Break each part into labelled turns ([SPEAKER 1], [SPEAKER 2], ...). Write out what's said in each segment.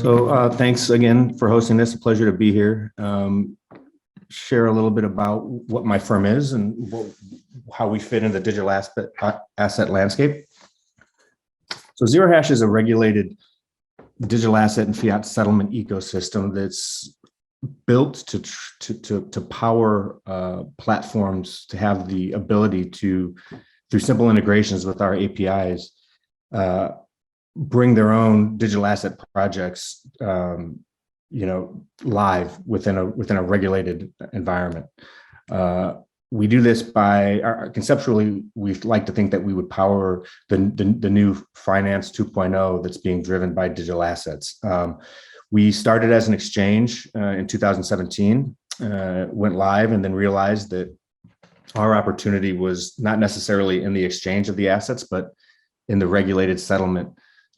[SPEAKER 1] Thanks again for hosting this. A pleasure to be here. Share a little bit about what my firm is and how we fit in the digital asset landscape. So Zero Hash is a regulated digital asset and fiat settlement ecosystem that's built to power platforms to have the ability to, through simple integrations with our APIs, bring their own digital asset projects, live within a regulated environment. We do this by conceptually. We like to think that we would power the new finance 2.0 that's being driven by digital assets. We started as an exchange in 2017, went live, and then realized that our opportunity was not necessarily in the exchange of the assets, but in the regulated settlement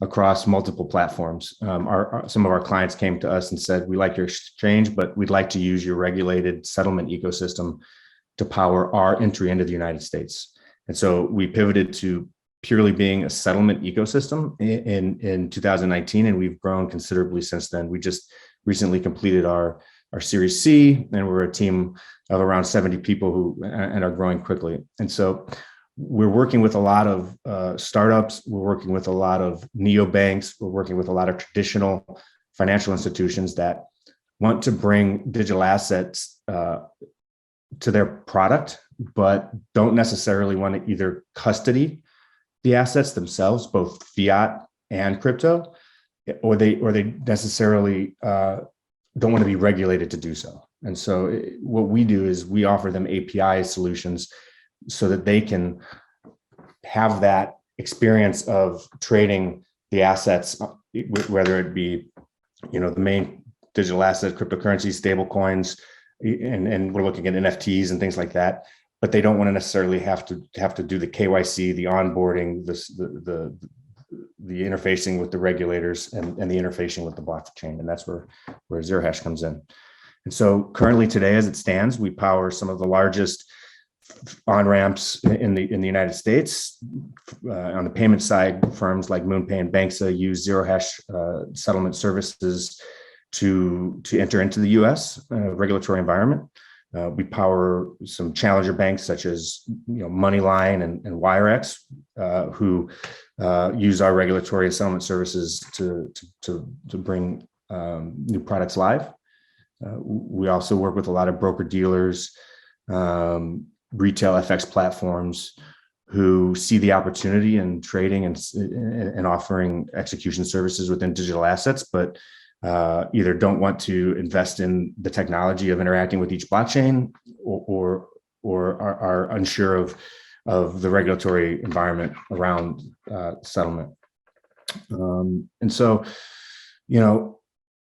[SPEAKER 1] across multiple platforms. Some of our clients came to us and said, "We like your exchange, but we'd like to use your regulated settlement ecosystem to power our entry into the United States." And so we pivoted to purely being a settlement ecosystem in 2019, and we've grown considerably since then. We just recently completed our Series C, and we're a team of around 70 people and are growing quickly. And so we're working with a lot of startups. We're working with a lot of neobanks. We're working with a lot of traditional financial institutions that want to bring digital assets to their product, but don't necessarily want to either custody the assets themselves, both fiat and crypto, or they necessarily don't want to be regulated to do so. And so what we do is we offer them API solutions so that they can have that experience of trading the assets, whether it be, the main digital asset, cryptocurrencies, stable coins, and we're looking at NFTs and things like that. But they don't want to necessarily have to do the KYC, the onboarding, the interfacing with the regulators, and the interfacing with the blockchain. And that's where Zero Hash comes in. And so currently today, as it stands, we power some of the largest on-ramps in the United States. On the payment side, firms like MoonPay and Banksa use Zero Hash settlement services to enter into the U.S. Regulatory environment. We power some challenger banks such as Moneyline and WireX, who use our regulatory and settlement services to bring new products live. We also work with a lot of broker dealers, retail FX platforms who see the opportunity in trading and offering execution services within digital assets, but either don't want to invest in the technology of interacting with each blockchain or are unsure of the regulatory environment around settlement. And so,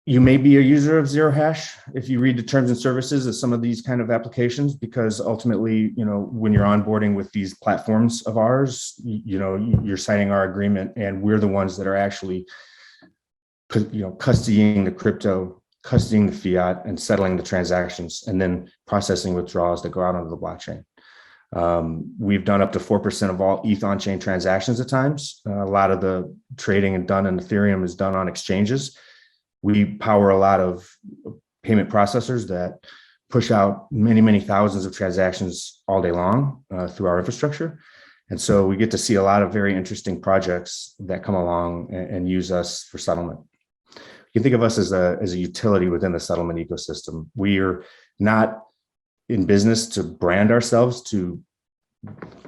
[SPEAKER 1] you may be a user of Zero Hash if you read the terms and services of some of these kind of applications, because ultimately, when you're onboarding with these platforms of ours, you're signing our agreement, and we're the ones that are actually, custodying the crypto, custodying the fiat, and settling the transactions, and then processing withdrawals that go out onto the blockchain. We've done up to 4% of all ETH on-chain transactions at times. A lot of the trading done in Ethereum is done on exchanges. We power a lot of payment processors that push out many, many thousands of transactions all day long through our infrastructure. And so we get to see a lot of very interesting projects that come along and use us for settlement. You can think of us as a utility within the settlement ecosystem. We are not in business to brand ourselves to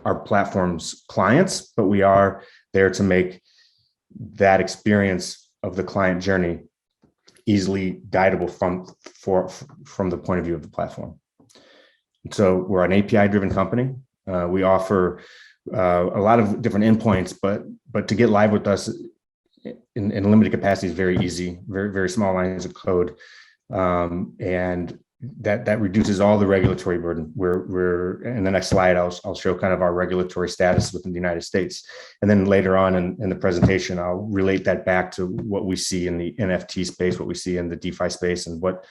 [SPEAKER 1] our platform's clients, but we are there to make that experience of the client journey easily guidable from the point of view of the platform. So we're an API-driven company. We offer a lot of different endpoints, but to get live with us in limited capacity is very easy. Very, very small lines of code, and that reduces all the regulatory burden. We're in the next slide, I'll show kind of our regulatory status within the United States. And then later on in the presentation, I'll relate that back to what we see in the NFT space, what we see in the DeFi space, and what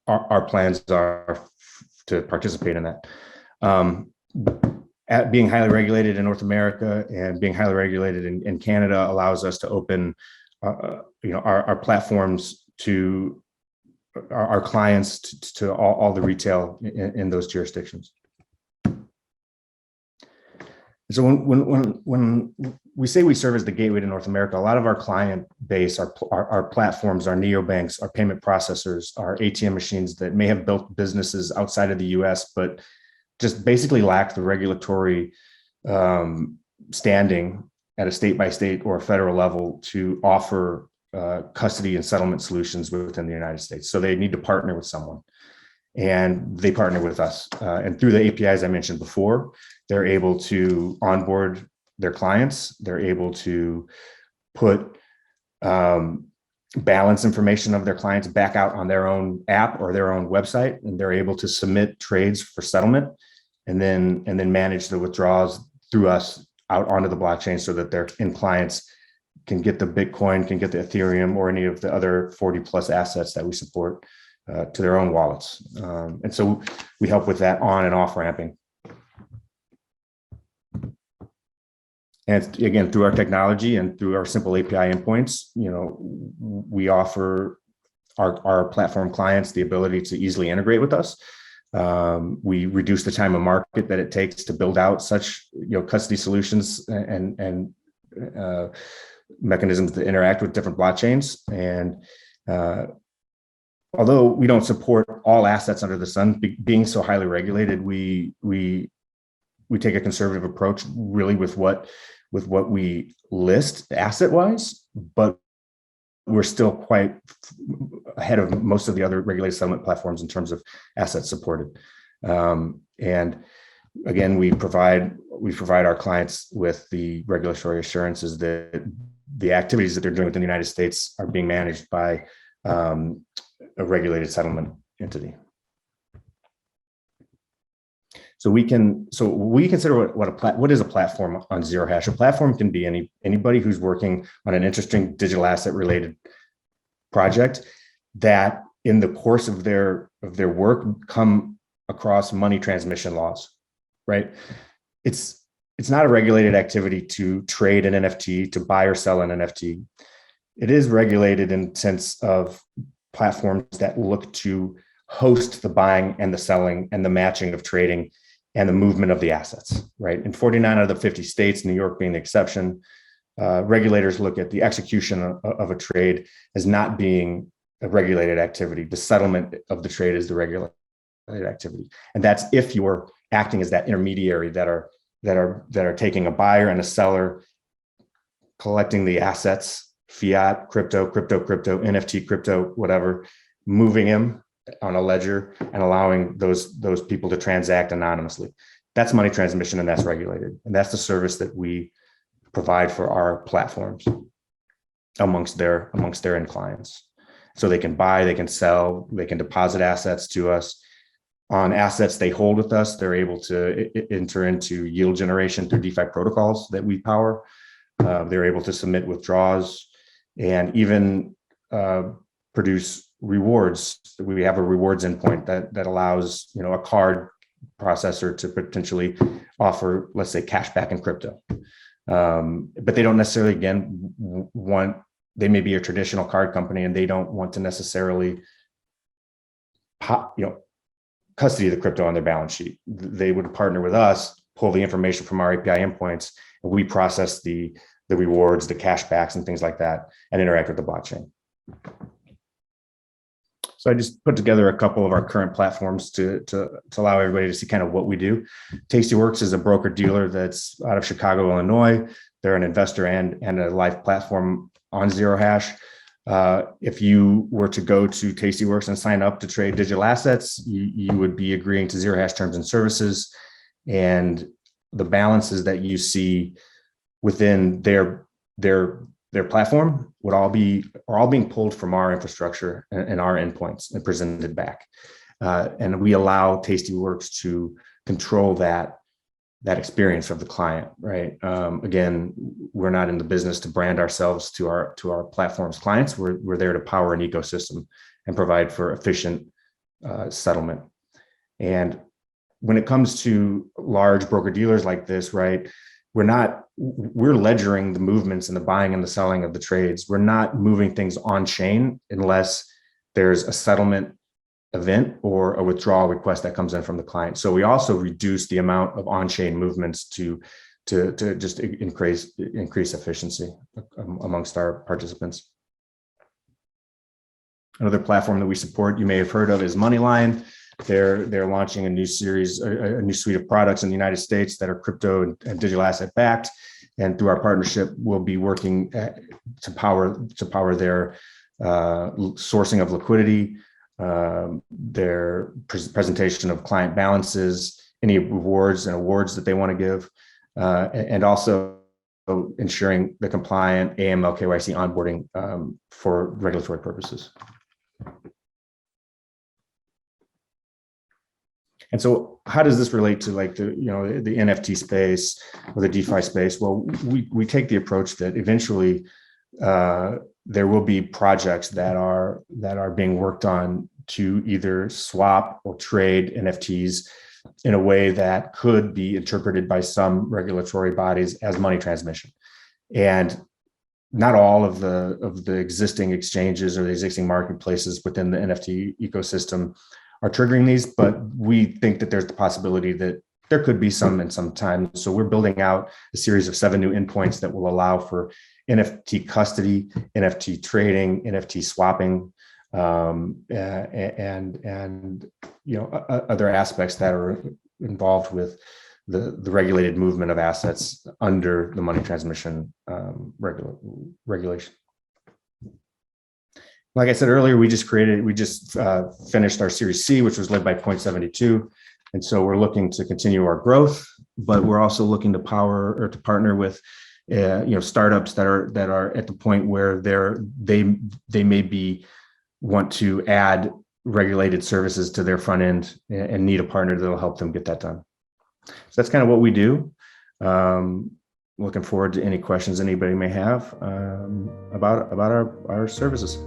[SPEAKER 1] our plans are to participate in that. At being highly regulated in North America and being highly regulated in Canada allows us to open our platforms to our clients to all the retail in those jurisdictions. So when we say we serve as the gateway to North America, a lot of our client base, our platforms, our neobanks, our payment processors, our ATM machines that may have built businesses outside of the US, but just basically lack the regulatory standing at a state by state or federal level to offer custody and settlement solutions within the United States. So they need to partner with someone, and they partner with us. And through the APIs I mentioned before, they're able to onboard their clients. They're able to put balance information of their clients back out on their own app or their own website, and they're able to submit trades for settlement, and then manage the withdrawals through us out onto the blockchain, so that their end clients can get the Bitcoin, can get the Ethereum, or any of the other 40 plus assets that we support to their own wallets. And so we help with that on and off ramping. And again, through our technology and through our simple API endpoints, we offer our platform clients the ability to easily integrate with us. We reduce the time of market that it takes to build out such custody solutions and mechanisms to interact with different blockchains. And although we don't support all assets under the sun, being so highly regulated, we take a conservative approach really with what we list asset wise, but we're still quite ahead of most of the other regulated settlement platforms in terms of assets supported. And again, we provide our clients with the regulatory assurances that the activities that they're doing within the United States are being managed by a regulated settlement entity. So we consider what is a platform on Zero Hash. A platform can be anybody who's working on an interesting digital asset related project that in the course of their work come across money transmission laws, right? It's not a regulated activity to trade an NFT, to buy or sell an NFT. It is regulated in the sense of platforms that look to host the buying and the selling and the matching of trading and the movement of the assets, right? In 49 out of the 50 states, New York being the exception, regulators look at the execution of a trade as not being a regulated activity. The settlement of the trade is the regulated activity. And that's if you're acting as that intermediary that are taking a buyer and a seller, collecting the assets, fiat, crypto, NFT, crypto, whatever, moving them on a ledger and allowing those people to transact anonymously. That's money transmission, and that's regulated. And that's the service that we provide for our platforms amongst their end clients. So they can buy, they can sell, they can deposit assets to us. On assets they hold with us, they're able to enter into yield generation through DeFi protocols that we power. They're able to submit withdrawals and even produce rewards. We have a rewards endpoint that allows a card processor to potentially offer, let's say, cash back in crypto. But they don't necessarily, again, they may be a traditional card company and they don't want to necessarily custody the crypto on their balance sheet. They would partner with us, pull the information from our API endpoints, and we process the rewards, the cash backs and things like that, and interact with the blockchain. So I just put together a couple of our current platforms to allow everybody to see kind of what we do. Tastyworks is a broker dealer that's out of Chicago, Illinois. They're an investor and a live platform on Zero Hash. If you were to go to Tastyworks and sign up to trade digital assets, you would be agreeing to Zero Hash terms and services, and the balances that you see within their platform are all being pulled from our infrastructure and our endpoints and presented back. And we allow Tastyworks to control that experience of the client, right? Again, we're not in the business to brand ourselves to our platform's clients. We're there to power an ecosystem and provide for efficient settlement. And when it comes to large broker dealers like this, right, we're not we're ledgering the movements and the buying and the selling of the trades. We're not moving things on chain unless there's a settlement event or a withdrawal request that comes in from the client. So we also reduce the amount of on-chain movements to just increase efficiency amongst our participants. Another platform that we support, you may have heard of, is Moneyline. They're launching a new series, a new suite of products in the United States that are crypto and digital asset backed. And through our partnership, we'll be working to power their sourcing of liquidity, their presentation of client balances, any rewards and awards that they want to give, and also ensuring the compliant AML KYC onboarding for regulatory purposes. And so how does this relate to like the NFT space or the DeFi space? Well, we take the approach that eventually there will be projects that are being worked on to either swap or trade NFTs in a way that could be interpreted by some regulatory bodies as money transmission. And not all of the existing exchanges or the existing marketplaces within the NFT ecosystem are triggering these, but we think that there's the possibility that there could be some in some time. So we're building out a series of 7 new endpoints that will allow for NFT custody, NFT trading, NFT swapping, and other aspects that are involved with the regulated movement of assets under the money transmission regulation. Like I said earlier, we just finished our Series C, which was led by Point72. And so we're looking to continue our growth, but we're also looking to partner with startups that are at the point where they may want to add regulated services to their front end and need a partner that will help them get that done. So that's kind of what we do. Looking forward to any questions anybody may have about our services.